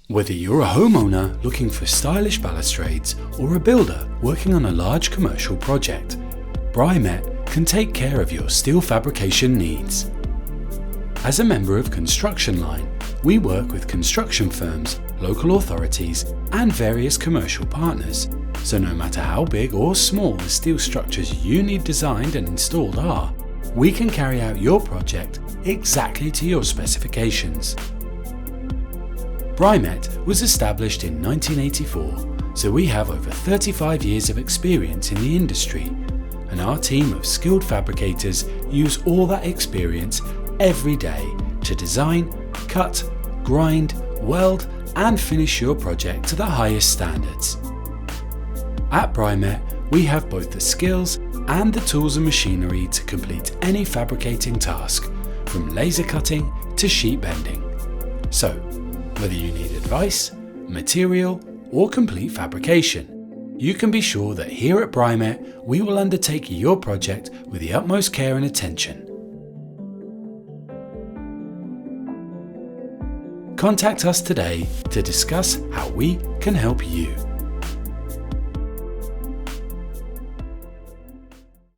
Whether you're a homeowner looking for stylish balustrades or a builder working on a large commercial project, BRI-MET can take care of your steel fabrication needs. As a member of Construction Line, we work with construction firms, local authorities and various commercial partners, so no matter how big or small the steel structures you need designed and installed are, we can carry out your project exactly to your specifications. BRI-MET was established in 1984, so we have over 35 years of experience in the industry, and our team of skilled fabricators use all that experience every day to design, cut, grind, weld and finish your project to the highest standards. At BRI-MET, we have both the skills and the tools and machinery to complete any fabricating task, from laser cutting to sheet bending. So, whether you need advice, material or complete fabrication, you can be sure that here at BRI-MET we will undertake your project with the utmost care and attention. Contact us today to discuss how we can help you.